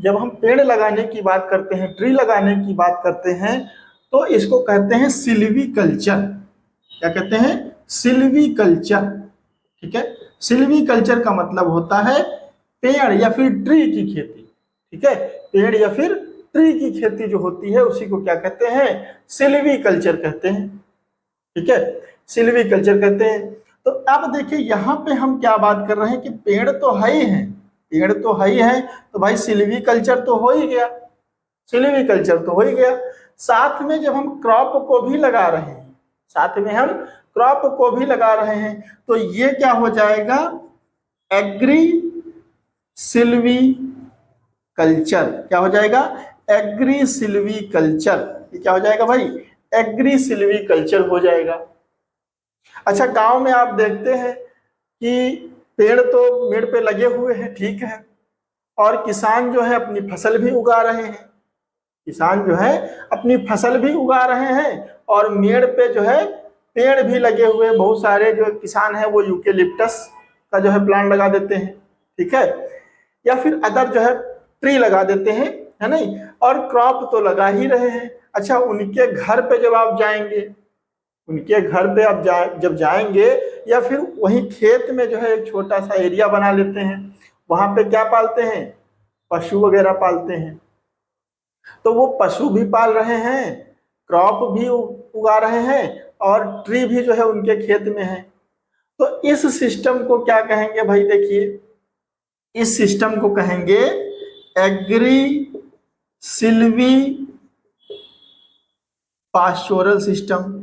जब हम पेड़ लगाने की बात करते हैं, ट्री लगाने की बात करते हैं, तो इसको कहते हैं सिल्वीकल्चर। क्या कहते हैं? सिल्वीकल्चर। ठीक है, सिल्वीकल्चर का मतलब होता है पेड़ या फिर ट्री की खेती। ठीक है, पेड़ या फिर ट्री की खेती जो होती है उसी को क्या कहते हैं? सिल्वीकल्चर कहते हैं। ठीक है, सिल्वीकल्चर कहते हैं। तो अब देखिए यहाँ पे हम क्या बात कर रहे हैं कि पेड़ तो है ही है, पेड़ तो है ही है, तो भाई सिल्वीकल्चर तो हो ही गया, सिल्वीकल्चर तो हो ही गया। साथ में जब हम क्रॉप को भी लगा रहे हैं, साथ में हम क्रॉप को भी लगा रहे हैं, तो ये क्या हो जाएगा? Agrisilviculture. क्या हो जाएगा? Agrisilviculture. ये क्या हो जाएगा भाई? एग्री सिल्वी कल्चर हो जाएगा। अच्छा, गांव में आप देखते हैं कि पेड़ तो पेड़ पे लगे हुए हैं, ठीक है, और किसान जो है अपनी फसल भी उगा रहे हैं, किसान जो है अपनी फसल भी उगा रहे हैं, और मेड़ पे जो है पेड़ भी लगे हुए हैं। बहुत सारे जो किसान हैं वो यूकेलिप्टस का जो है प्लांट लगा देते हैं, ठीक है, या फिर अदर जो है ट्री लगा देते हैं, है नहीं, और क्रॉप तो लगा ही रहे हैं। अच्छा, उनके घर पे जब आप जाएंगे, उनके घर पे आप जब जाएंगे, या फिर वहीं खेत में जो है एक छोटा सा एरिया बना लेते हैं, वहां पे क्या पालते हैं? पशु वगैरह पालते हैं। तो वो पशु भी पाल रहे हैं, क्रॉप भी उगा रहे हैं, और ट्री भी जो है उनके खेत में है। तो इस सिस्टम को क्या कहेंगे भाई? देखिए, इस सिस्टम को कहेंगे agrisilvipastoral system.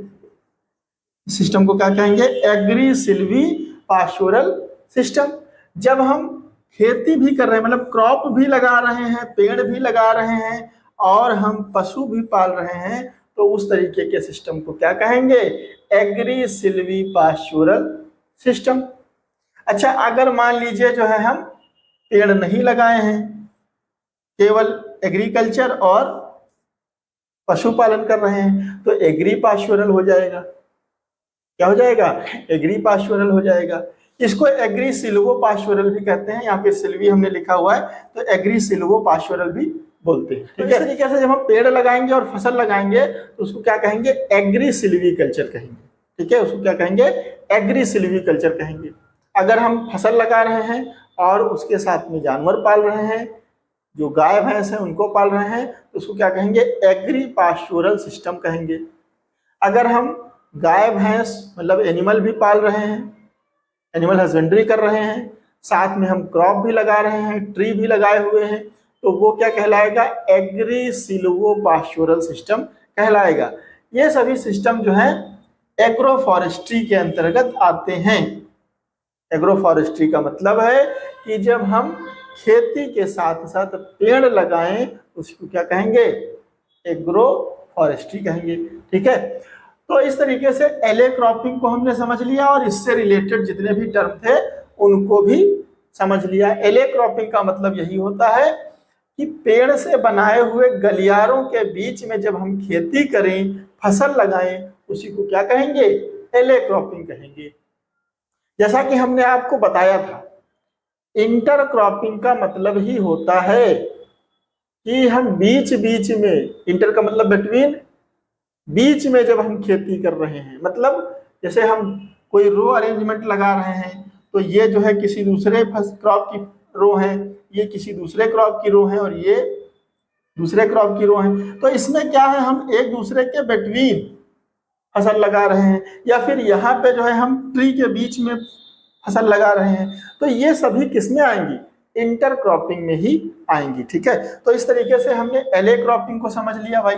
System को क्या कहेंगे? Agrisilvipastoral system. जब हम खेती भी कर रहे हैं, मतलब क्रॉप भी लगा रहे हैं, पेड़ भी लगा रहे हैं, और हम पशु भी पाल रहे हैं, तो उस तरीके के सिस्टम को क्या कहेंगे? Agrisilvipastoral system. अच्छा, अगर मान लीजिए जो है हम पेड़ नहीं लगाए हैं, केवल एग्रीकल्चर और पशुपालन कर रहे हैं, तो एग्री पास्टोरल हो जाएगा। क्या हो जाएगा? एग्री पास्टोरल हो जाएगा। इसको एग्री सिल्वो पास्टोरल भी कहते हैं, यहाँ पे सिल्वी हमने लिखा हुआ है, तो एग्री सिल्वो पास्टोरल भी बोलते हैं। ठीक है, इस तरीके से जब हम पेड़ लगाएंगे और फसल लगाएंगे तो उसको क्या कहेंगे? एग्री सिल्वी कल्चर कहेंगे। ठीक है, उसको क्या कहेंगे? एग्री सिल्वी कल्चर कहेंगे। अगर हम फसल लगा रहे हैं और उसके साथ में जानवर पाल रहे हैं, जो गाय भैंस है उनको पाल रहे हैं, तो उसको क्या कहेंगे? एग्री पास्टोरल सिस्टम कहेंगे। अगर हम गाय भैंस मतलब एनिमल भी पाल रहे हैं, एनिमल हस्बेंड्री कर रहे हैं, साथ में हम क्रॉप भी लगा रहे हैं, ट्री भी लगाए हुए हैं, तो वो क्या कहलाएगा? एग्री सिल्वो पास्टोरल सिस्टम कहलाएगा। ये सभी सिस्टम जो है एग्रो फॉरेस्ट्री के अंतर्गत आते हैं। एग्रो फॉरेस्ट्री का मतलब है कि जब हम खेती के साथ साथ पेड़ लगाएं, उसको क्या कहेंगे? एग्रो फॉरेस्ट्री कहेंगे। ठीक है, तो इस तरीके से एले क्रॉपिंग को हमने समझ लिया, और इससे रिलेटेड जितने भी टर्म थे उनको भी समझ लिया। एले क्रॉपिंग का मतलब यही होता है कि पेड़ से बनाए हुए गलियारों के बीच में जब हम खेती करें, फसल लगाएं, उसी को क्या कहेंगे? एले क्रॉपिंग कहेंगे। जैसा कि हमने आपको बताया था, इंटर क्रॉपिंग का मतलब ही होता है कि हम बीच बीच में, इंटर का मतलब बिटवीन, बीच में जब हम खेती कर रहे हैं, मतलब जैसे हम कोई रो अरेंजमेंट लगा रहे हैं, तो ये जो है किसी दूसरे क्रॉप की रो है, ये किसी दूसरे क्रॉप की रो है, और ये दूसरे क्रॉप की रो है। तो इसमें क्या है? हम एक दूसरे के बिटवीन फसल लगा रहे हैं, या फिर यहाँ पे जो है हम ट्री के बीच में फसल लगा रहे हैं, तो ये सभी किसमें आएंगी? इंटर क्रॉपिंग में ही आएंगी। ठीक है, तो इस तरीके से हमने एले क्रॉपिंग को समझ लिया भाई।